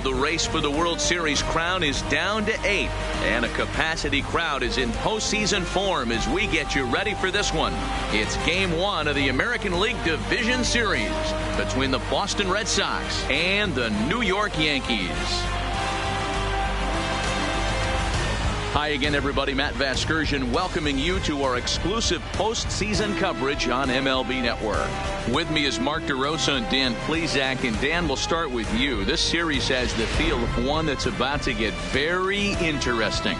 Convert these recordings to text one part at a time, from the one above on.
the race for the World Series crown is down to 8, and a capacity crowd is in postseason form as we get you ready for this one. It's Game 1 of the American League Division Series between the Boston Red Sox and the New York Yankees. Hi again, everybody. Matt Vasgersian welcoming you to our exclusive postseason coverage on MLB Network. With me is Mark DeRosa and Dan Plesac. And Dan, we'll start with you. This series has the feel of one that's about to get very interesting.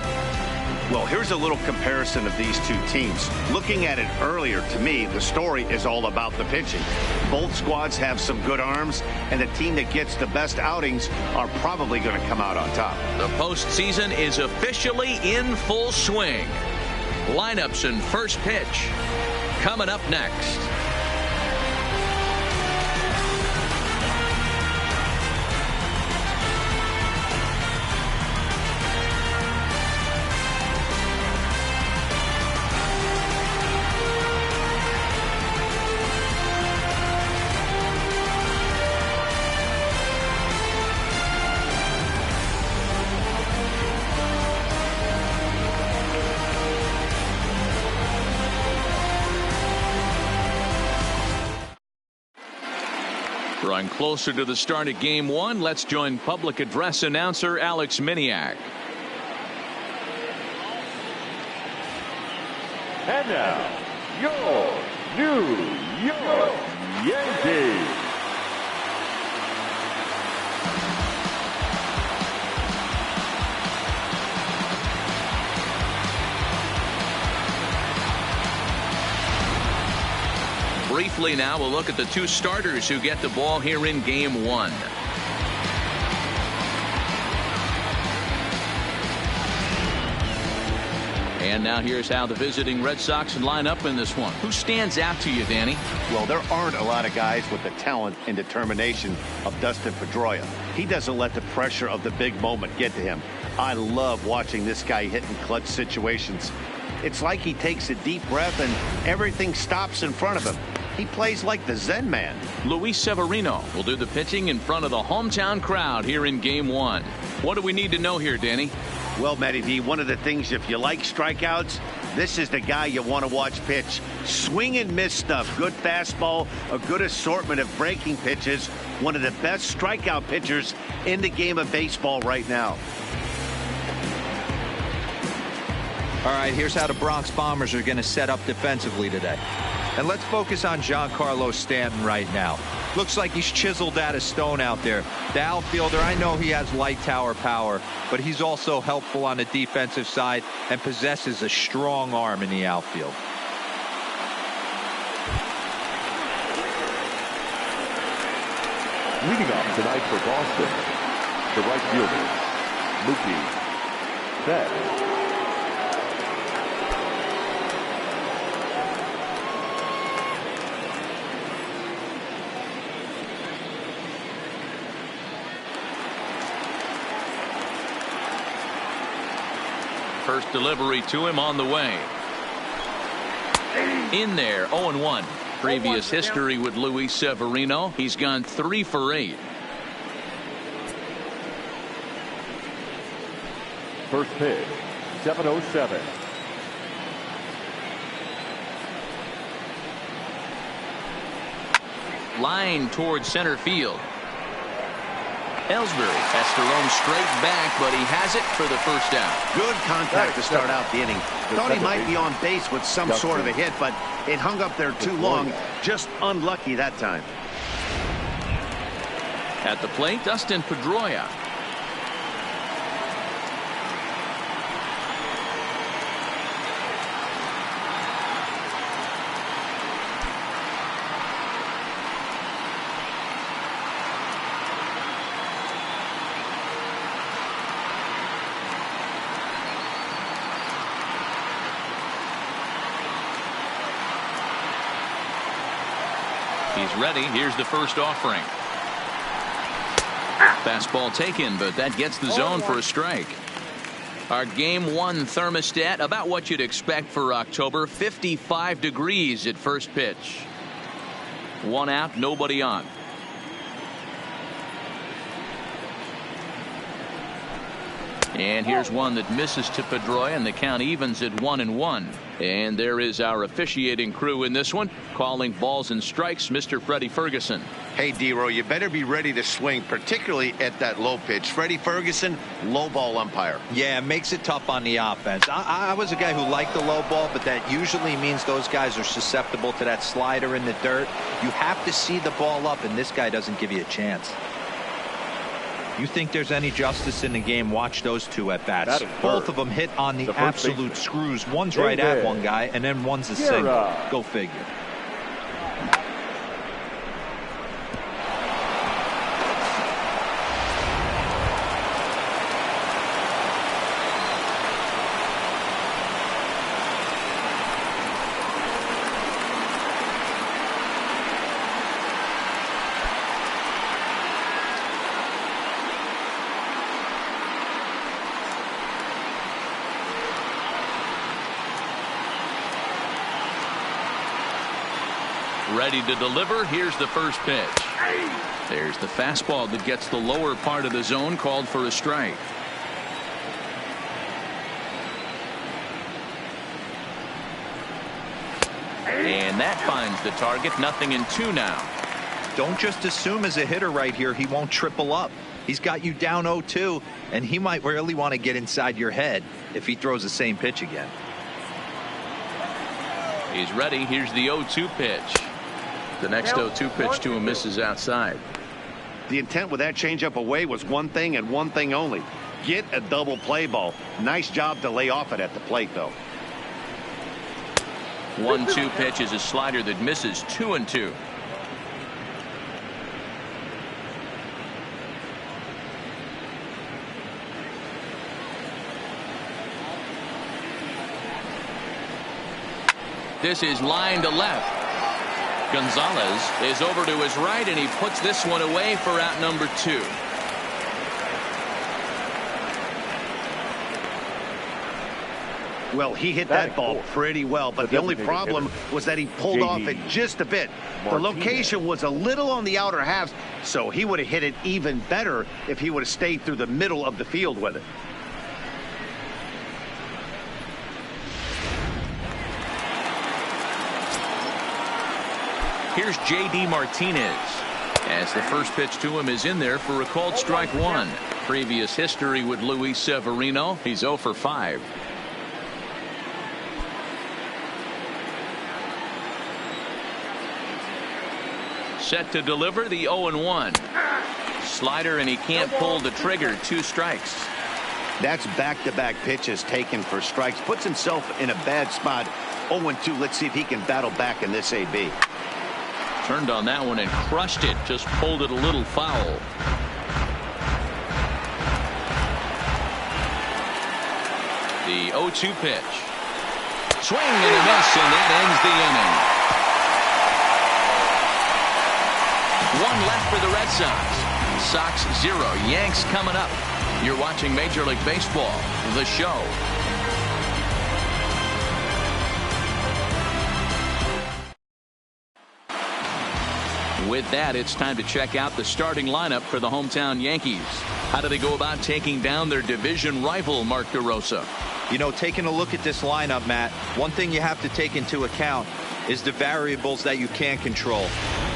Well, here's a little comparison of these two teams. Looking at it earlier, to me, the story is all about the pitching. Both squads have some good arms, and the team that gets the best outings are probably going to come out on top. The postseason is officially in full swing. Lineups and first pitch coming up next. Drawing closer to the start of Game 1, let's join public address announcer Alex Miniak. And now, your New York Yankees. Briefly now, we'll look at the two starters who get the ball here in Game 1. And now here's how the visiting Red Sox line up in this one. Who stands out to you, Danny? Well, there aren't a lot of guys with the talent and determination of Dustin Pedroia. He doesn't let the pressure of the big moment get to him. I love watching this guy hit in clutch situations. It's like he takes a deep breath and everything stops in front of him. He plays like the Zen man. Luis Severino will do the pitching in front of the hometown crowd here in Game 1. What do we need to know here, Danny? Well, Matty D, one of the things, if you like strikeouts, this is the guy you want to watch pitch. Swing and miss stuff. Good fastball, a good assortment of breaking pitches. One of the best strikeout pitchers in the game of baseball right now. All right, here's how the Bronx Bombers are going to set up defensively today. And let's focus on Giancarlo Stanton right now. Looks like he's chiseled out of stone out there. The outfielder, I know he has light tower power, but he's also helpful on the defensive side and possesses a strong arm in the outfield. Leading off tonight for Boston, the right fielder, Mookie Betts. First delivery to him on the way. In there, 0-1. Previous history with Luis Severino. He's gone 3 for 8. First pitch, 7:07. Line towards center field. Ellsbury has to roam straight back, but he has it for the first out. Good contact to start out the inning. Thought he might be on base with some sort of a hit, but it hung up there too long. Just unlucky that time. At the plate, Dustin Pedroia. He's ready. Here's the first offering. Fastball taken, but that gets the zone for a strike. Our Game 1 thermostat, about what you'd expect for October. 55 degrees at first pitch. 1 out, nobody on. And here's one that misses to Pedroia, and the count evens at 1-1. And there is our officiating crew in this one, calling balls and strikes, Mr. Freddie Ferguson. Hey, D-Row, you better be ready to swing, particularly at that low pitch. Freddie Ferguson, low ball umpire. Yeah, it makes it tough on the offense. I was a guy who liked the low ball, but that usually means those guys are susceptible to that slider in the dirt. You have to see the ball up, and this guy doesn't give you a chance. You think there's any justice in the game, watch those two at bats. Both of them hit on the absolute screws. One's right at one guy, and then one's a single. Go figure. Ready to deliver. Here's the first pitch. There's the fastball that gets the lower part of the zone, called for a strike. And that finds the target. 0-2 now. Don't just assume as a hitter right here he won't triple up. He's got you down 0-2, and he might really want to get inside your head if he throws the same pitch again. He's ready. Here's the 0-2 pitch. The next 0-2 pitch to him misses outside. The intent with that changeup away was one thing and one thing only. Get a double play ball. Nice job to lay off it at the plate, though. 1-2 pitch is a slider that misses. 2-2. This is line to left. Gonzalez is over to his right, and he puts this one away for out number 2. Well, he hit that ball pretty well, but the only problem was that he pulled off it just a bit. The location was a little on the outer halves, so he would have hit it even better if he would have stayed through the middle of the field with it. Here's J.D. Martinez, as the first pitch to him is in there for a called strike 1. Previous history with Luis Severino. He's 0 for 5. Set to deliver the 0-1. Slider, and he can't pull the trigger. 2 strikes. That's back-to-back pitches taken for strikes. Puts himself in a bad spot. 0-2. Let's see if he can battle back in this AB. Turned on that one and crushed it. Just pulled it a little foul. The 0-2 pitch. Swing and a miss, and that ends the inning. 1 left for the Red Sox. Sox 0. Yanks coming up. You're watching Major League Baseball, the show. With that, it's time to check out the starting lineup for the hometown Yankees. How do they go about taking down their division rival, Mark DeRosa? You know, taking a look at this lineup, Matt, one thing you have to take into account is the variables that you can't control,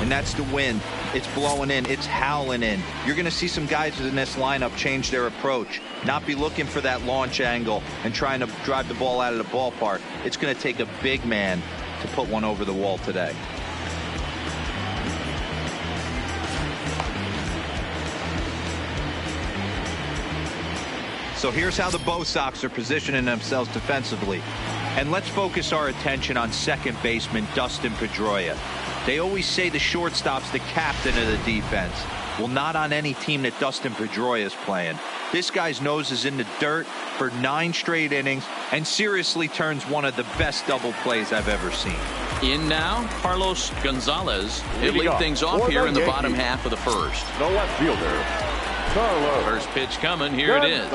and that's the wind. It's blowing in, it's howling in. You're going to see some guys in this lineup change their approach, not be looking for that launch angle and trying to drive the ball out of the ballpark. It's going to take a big man to put one over the wall today. So here's how the BOS Sox are positioning themselves defensively. And let's focus our attention on second baseman Dustin Pedroia. They always say the shortstop's the captain of the defense. Well, not on any team that Dustin Pedroia is playing. This guy's nose is in the dirt for 9 straight innings and seriously turns one of the best double plays I've ever seen. In now, Carlos Gonzalez. He'll lead things off here in the bottom half of the first. The left fielder, Carlos. First pitch coming. Here it is.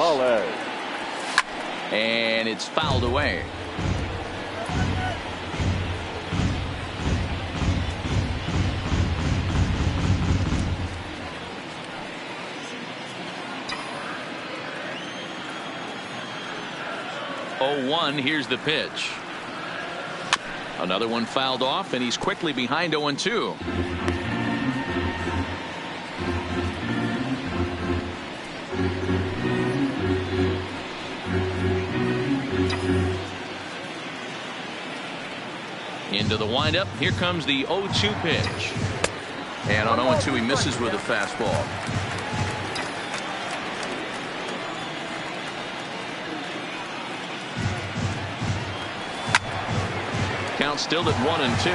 And it's fouled away. 0-1. Here's the pitch. Another one fouled off, and he's quickly behind 0-2. Into the windup. Here comes the 0-2 pitch. And on 0-2, he misses with a fastball. Count still at 1-2.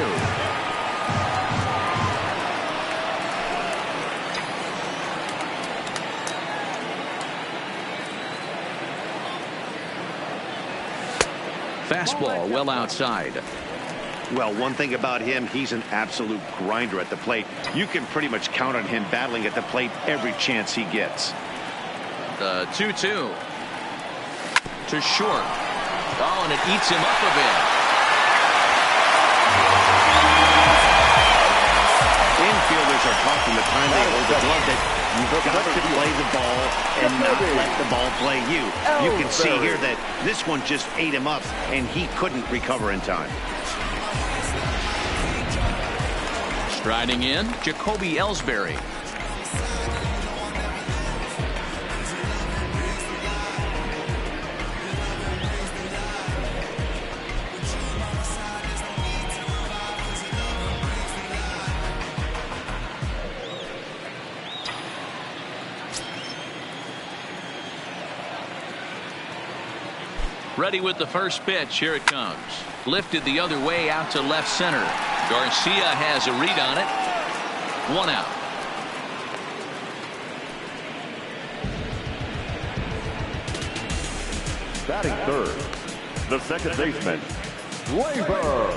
Fastball well outside. Well, one thing about him, he's an absolute grinder at the plate. You can pretty much count on him battling at the plate every chance he gets. The 2-2 to short. Oh, and it eats him up a bit. Infielders are taught from the time they hold the glove that you've got to play the ball and not let the ball play you. You can see here that this one just ate him up, and he couldn't recover in time. Striding in, Jacoby Ellsbury. Ready with the first pitch. Here it comes. Lifted the other way out to left center. Garcia has a read on it. 1 out. Batting third, the second baseman, Gleyber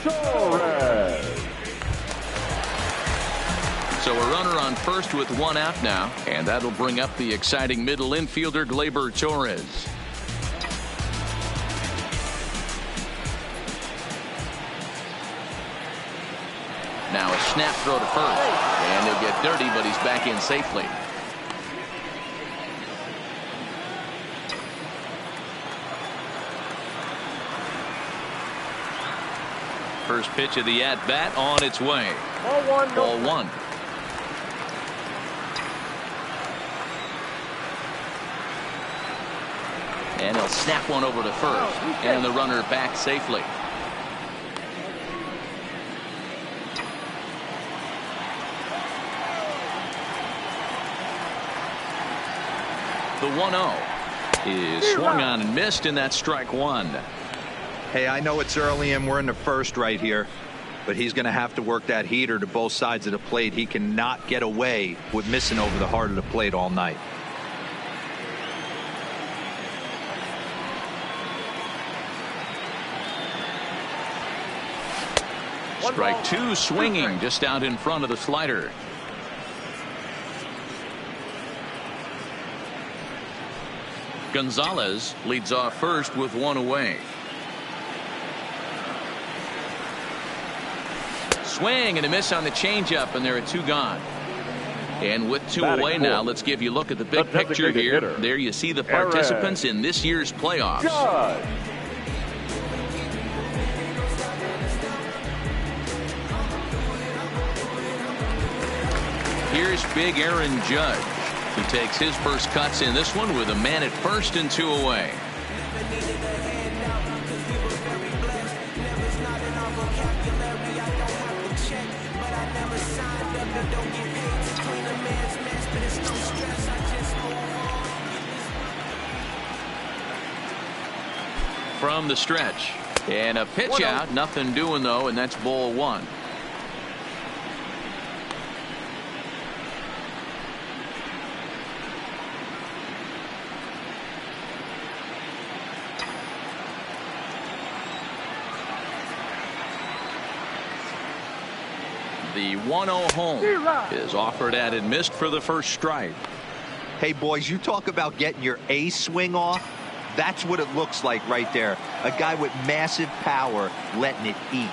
Torres. So a runner on first with 1 out now, and that'll bring up the exciting middle infielder Gleyber Torres. Now a snap throw to first, and he'll get dirty, but he's back in safely. First pitch of the at-bat on its way. Ball one. And he'll snap one over to first, and the runner back safely. The 1-0 is swung on and missed, and that's strike one. Hey, I know it's early and we're in the first right here, but he's going to have to work that heater to both sides of the plate. He cannot get away with missing over the heart of the plate all night. Strike two, swinging just out in front of the slider. Gonzalez leads off first with 1 away. Swing and a miss on the changeup, and there are 2 gone. And with 2 away now, let's give you a look at the big picture here. There you see the participants in this year's playoffs. Here's big Aaron Judge. He takes his first cuts in this one with a man at first and 2 away. From the stretch, and a pitch out, nothing doing though, and that's ball one. The 1-0 home is offered at and missed for the first strike. Hey, boys, you talk about getting your A swing off. That's what it looks like right there. A guy with massive power letting it eat.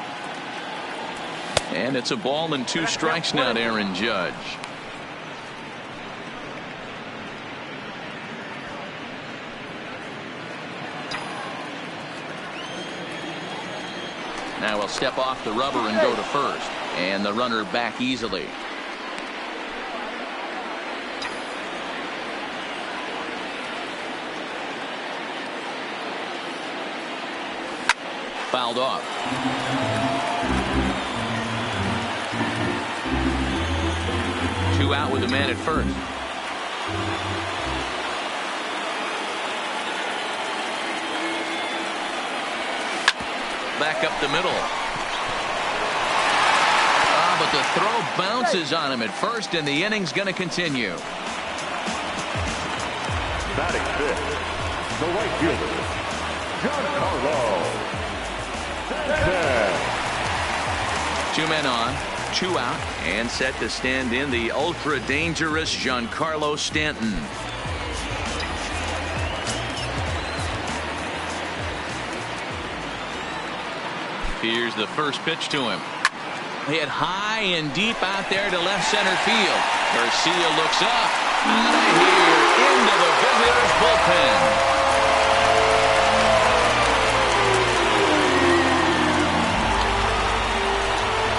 And it's a ball and 2 strikes now to Aaron Judge. Now he'll step off the rubber and go to first. And the runner back easily. Fouled off. Two out with a man at first. Back up the middle. But the throw bounces on him at first, and the inning's going to continue. Batting fifth, the right fielder, Giancarlo. 2 men on, 2 out, and set to stand in the ultra dangerous Giancarlo Stanton. Here's the first pitch to him. Hit high and deep out there to left center field. Garcia looks up, out of here, into the visitors' bullpen.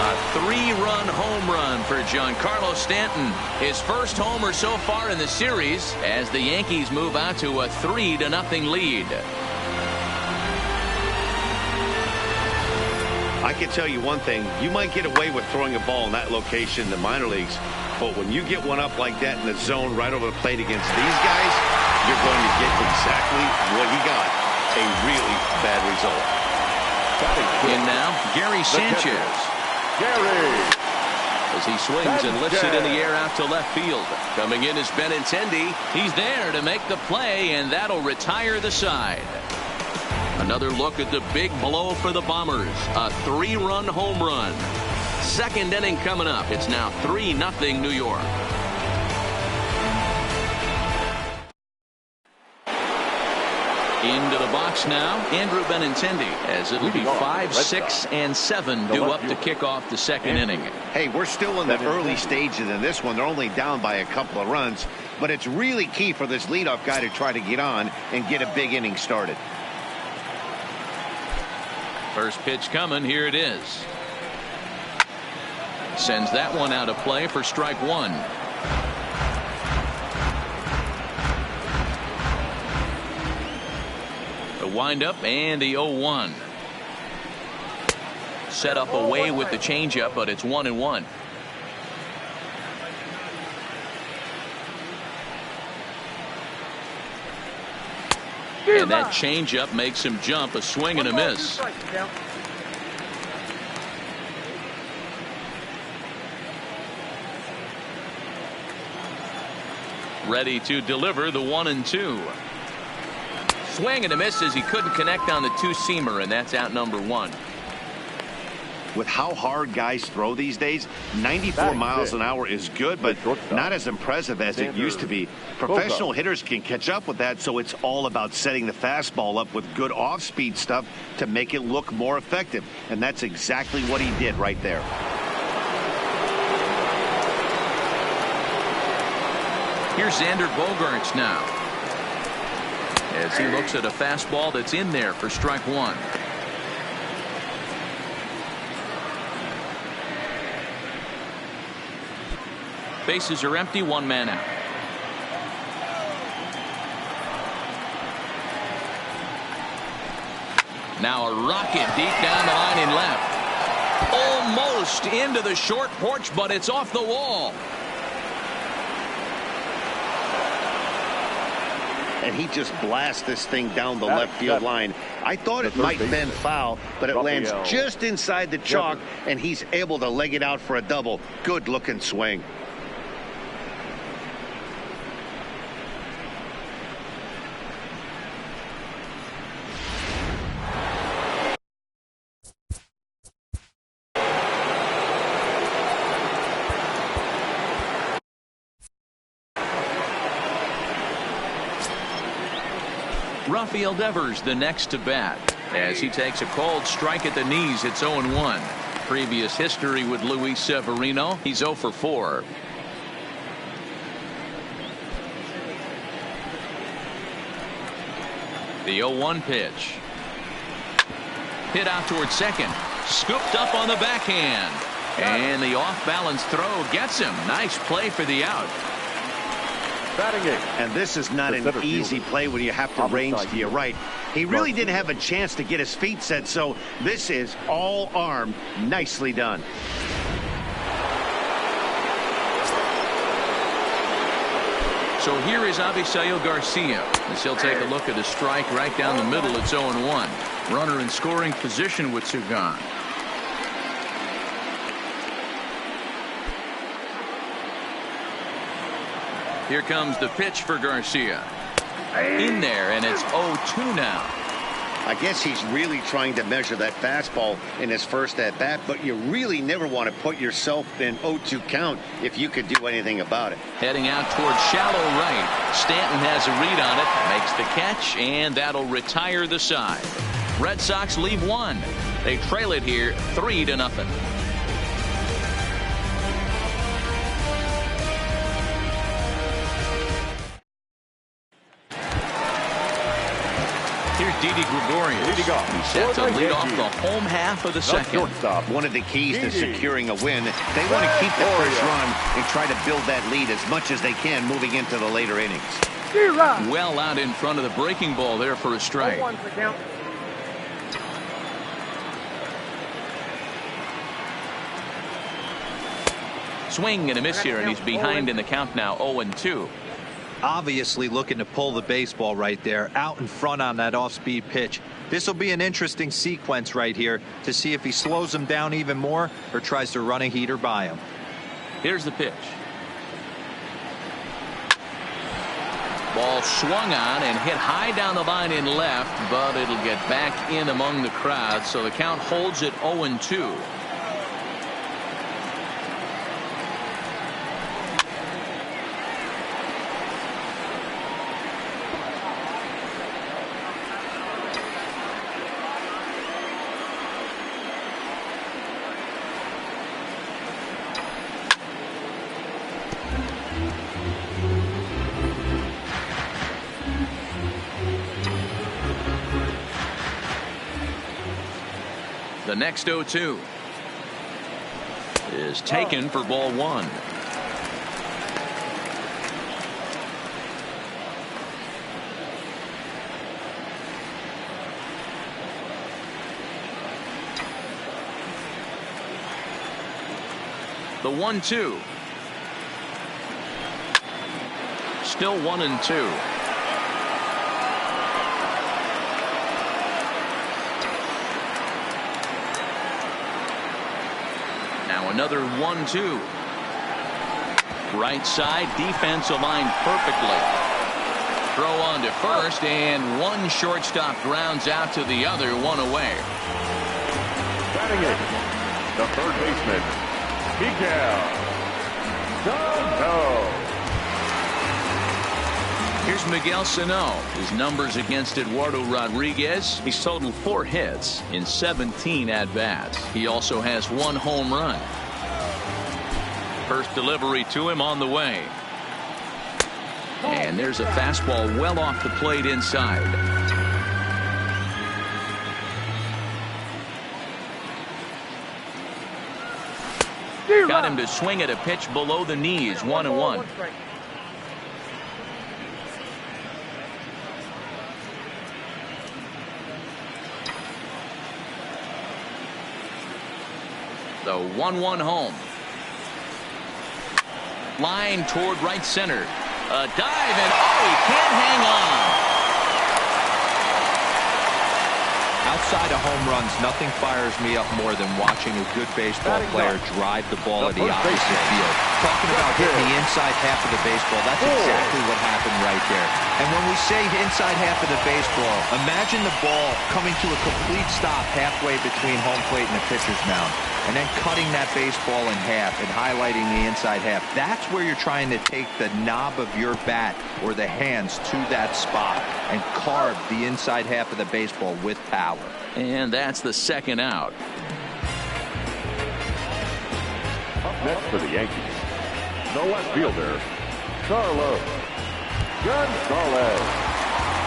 A 3-run home run for Giancarlo Stanton. His first homer so far in the series as the Yankees move out to a 3-0 lead. I can tell you one thing. You might get away with throwing a ball in that location in the minor leagues, but when you get one up like that in the zone right over the plate against these guys, you're going to get exactly what he got, a really bad result. In now, Gary Sanchez. As he swings and lifts it in the air out to left field. Coming in is Benintendi. He's there to make the play, and that'll retire the side. Another look at the big blow for the Bombers. A 3-run home run. Second inning coming up. It's now 3-0 New York. Into the box now, Andrew Benintendi, as it'll be 5, 6, and 7 due up to kick off the second inning. Hey, we're still in the early stages in this one. They're only down by a couple of runs, but it's really key for this leadoff guy to try to get on and get a big inning started. First pitch coming. Here it is. Sends that one out of play for strike one. The windup and the 0-1. Set up away with the changeup, but it's 1-1. And that changeup makes him jump. A swing and a miss. Ready to deliver the 1-2. Swing and a miss as he couldn't connect on the two-seamer, and that's out number 1. With how hard guys throw these days, 94 miles an hour is good, but not as impressive as it used to be. Professional hitters can catch up with that, so it's all about setting the fastball up with good off-speed stuff to make it look more effective. And that's exactly what he did right there. Here's Xander Bogaerts now, as he looks at a fastball that's in there for strike one. Bases are empty, 1 man out. Now a rocket deep down the line in left. Almost into the short porch, but it's off the wall. And he just blasts this thing down the left field line. I thought it might bend foul, but it lands just inside the chalk, and he's able to leg it out for a double. Good looking swing. Rafael Devers the next to bat as he takes a cold strike at the knees. It's 0-1. Previous history with Luis Severino, he's 0 for 4. The 0-1 pitch. Hit out towards second. Scooped up on the backhand. And the off-balance throw gets him. Nice play for the out. And this is not an easy play when you have to range to your right. He really didn't have a chance to get his feet set, so this is all arm. Nicely done. So here is Avisail Garcia as he'll take a look at a strike right down the middle. It's 0-1. Runner in scoring position with two gone. Here comes the pitch for Garcia. In there, and it's 0-2 now. I guess he's really trying to measure that fastball in his first at-bat, but you really never want to put yourself in 0-2 count if you could do anything about it. Heading out towards shallow right. Stanton has a read on it, makes the catch, and that'll retire the side. Red Sox leave one. They trail it here 3-0. Here's Didi Gregorius. He's set to lead off the home half of the second. One of the keys to securing a win, they want to keep the first run and try to build that lead as much as they can moving into the later innings. Well out in front of the breaking ball there for a strike. Swing and a miss here, and he's behind in the count now, 0-2. Obviously looking to pull the baseball right there out in front on that off-speed pitch. This will be an interesting sequence right here to see if he slows him down even more or tries to run a heater by him. Here's the pitch. Ball swung on and hit high down the line in left, but it'll get back in among the crowd, so the count holds at 0-2. The next 0-2 is taken for ball one. The 1-2. Still 1-2. Another 1-2. Right side, defense aligned perfectly. Throw on to first, and one shortstop grounds out to the other, one away. Batting it, the third baseman, Miguel Sano. Here's Miguel Sano. His numbers against Eduardo Rodriguez. He's totaled 4 hits in 17 at-bats. He also has 1 home run. First delivery to him on the way. And there's a fastball well off the plate inside. Got him to swing at a pitch below the knees, 1-1. The 1-1 home. Line toward right center. A dive, and he can't hang on. Outside of home runs, nothing fires me up more than watching a good baseball player drive the ball at the opposite field. Talking about hitting the inside half of the baseball, that's exactly what happened right there. And when we say inside half of the baseball, imagine the ball coming to a complete stop halfway between home plate and the pitcher's mound, and then cutting that baseball in half and highlighting the inside half. That's where you're trying to take the knob of your bat or the hands to that spot and carve the inside half of the baseball with power. And that's the second out. Up next for the Yankees, the left fielder, Carlos Gonzalez.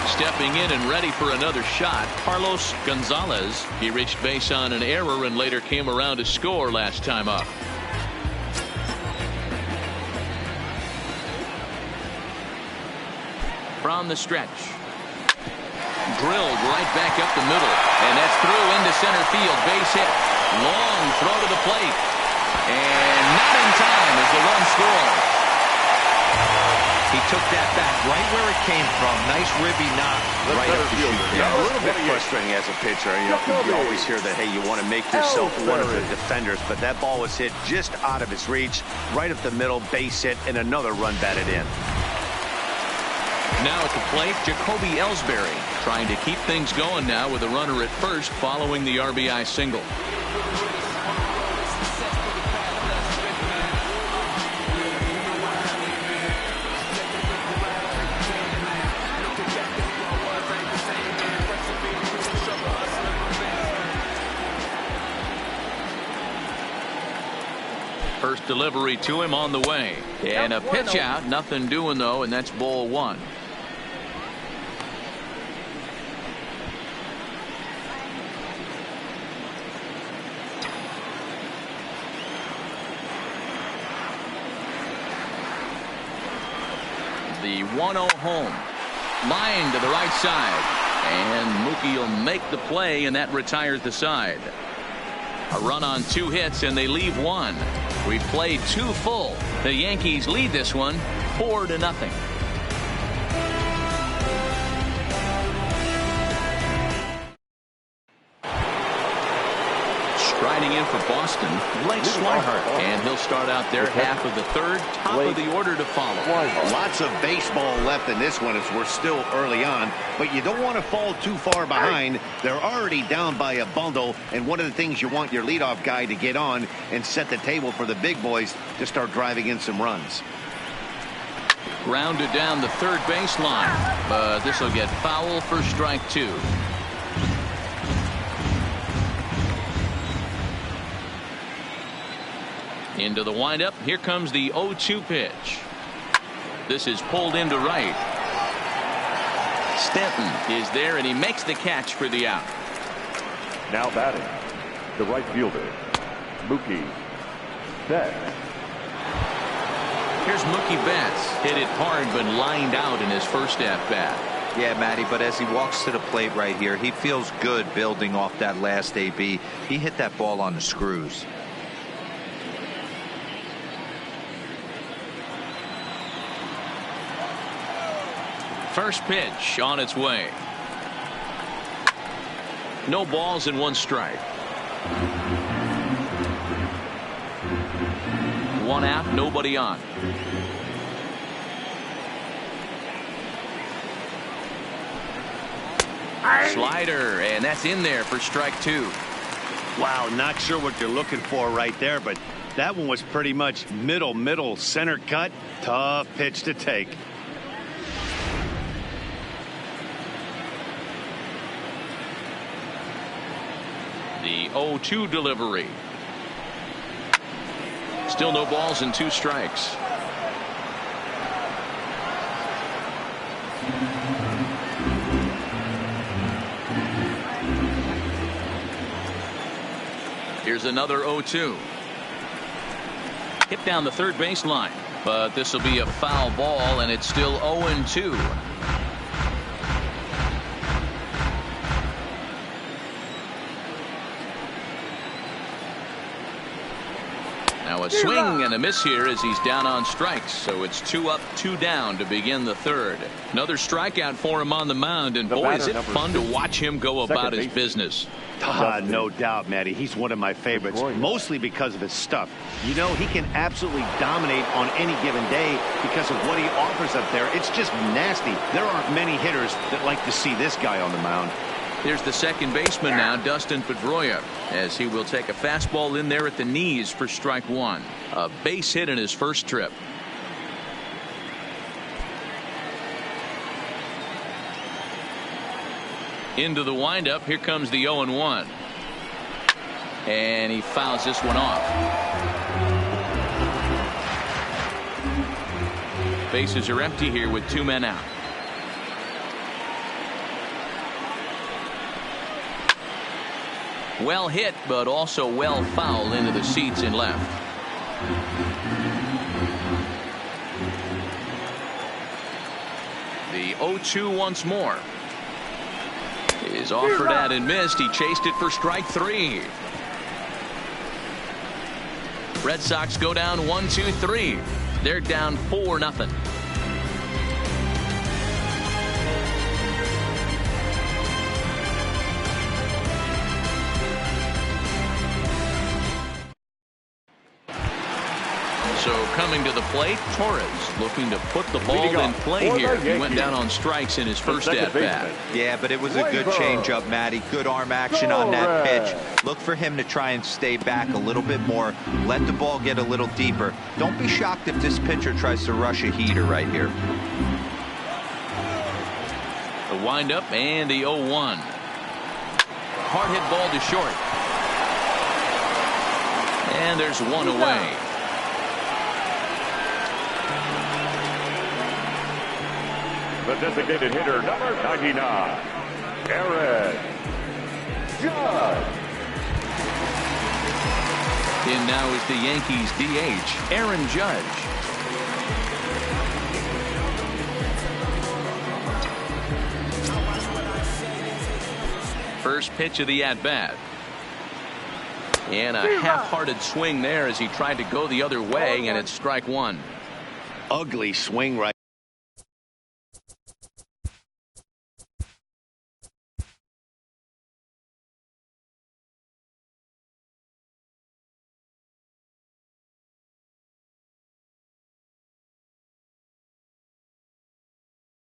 Stepping in and ready for another shot, Carlos Gonzalez. He reached base on an error and later came around to score last time up. From the stretch. Drilled right back up the middle. And that's through into center field. Base hit. Long throw to the plate. And not in time as the run scored. He took that back right where it came from. Nice ribby knock right up the chute. Yeah, a little bit frustrating as a pitcher. You always hear that, hey, you want to make yourself one of the defenders, but that ball was hit just out of his reach, right up the middle, base hit, and another run batted in. Now at the plate, Jacoby Ellsbury trying to keep things going now with a runner at first following the RBI single. First delivery to him on the way. And a pitch out. Nothing doing, though, and that's ball one. The 1-0 home. Line to the right side. And Mookie will make the play, and that retires the side. A run on 2 hits, and they leave 1. We've played 2 full. The Yankees lead this one 4-0. Striding in for Boston, Blake Swihart, and he'll start out there half of the third, top of the order to follow. Lots of baseball left in this one as we're still early on, but you don't want to fall too far behind. They're already down by a bundle, and one of the things you want your leadoff guy to get on and set the table for the big boys to start driving in some runs. Grounded down the third baseline, but this will get foul for strike 2. Into the windup. Here comes the 0-2 pitch. This is pulled into right. Stanton is there, and he makes the catch for the out. Now batting, the right fielder, Mookie Betts. Here's Mookie Betts. Hit it hard, but lined out in his first at-bat. Yeah, Matty, but as he walks to the plate right here, he feels good building off that last AB. He hit that ball on the screws. First pitch on its way. No balls and 1 strike. 1 out, nobody on. Slider, and that's in there for strike 2. Wow, not sure what you're looking for right there, but that one was pretty much middle center cut. Tough pitch to take. The 0-2 delivery. Still no balls and 2 strikes. Here's another 0-2. Hit down the third baseline, but this will be a foul ball, and it's still 0-2. Now a swing and a miss here as he's down on strikes, so it's 2 up, 2 down to begin the third. Another strikeout for him on the mound, and boy, is it fun to watch him go about his business. No doubt, Matty. He's one of my favorites, mostly because of his stuff. You know, he can absolutely dominate on any given day because of what he offers up there. It's just nasty. There aren't many hitters that like to see this guy on the mound. Here's the second baseman now, Dustin Pedroia, as he will take a fastball in there at the knees for strike 1. A base hit in his first trip. Into the windup. Here comes the 0-1. And he fouls this one off. Bases are empty here with 2 men out. Well hit, but also well fouled into the seats and left. The 0-2 once more. Is offered at and missed. He chased it for strike 3. Red Sox go down 1-2-3. They're down 4-0. So coming to the plate, Torres looking to put the ball in play here. He went down on strikes in his first at-bat. Yeah, but it was a good changeup, Matty. Good arm action on that pitch. Look for him to try and stay back a little bit more. Let the ball get a little deeper. Don't be shocked if this pitcher tries to rush a heater right here. The windup and the 0-1. Hard hit ball to short. And there's one away. The designated hitter, number 99, Aaron Judge. In now is the Yankees DH, Aaron Judge. First pitch of the at-bat. And a half-hearted swing there as he tried to go the other way, and it's strike 1. Ugly swing right